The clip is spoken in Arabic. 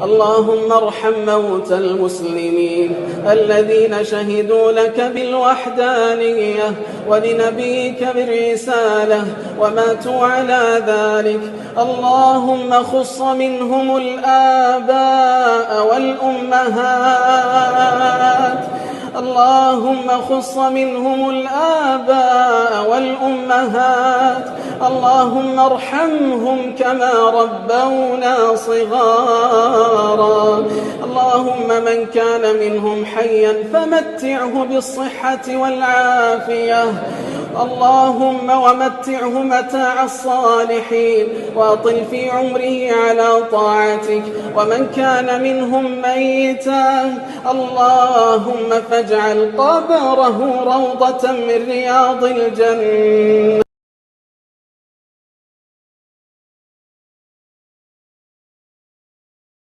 اللهم ارحم موتى المسلمين الذين شهدوا لك بالوحدانية ولنبيك بالرسالة وماتوا على ذلك. اللهم خص منهم الآباء والأمهات، اللهم خص منهم الآباء والأمهات، اللهم ارحمهم كما ربونا صغارا. اللهم من كان منهم حيا فمتعه بالصحة والعافية، اللهم ومتعه متاع الصالحين وأطل في عمره على طاعتك. ومن كان منهم ميتا اللهم فاجعل قبره روضة من رياض الجنة.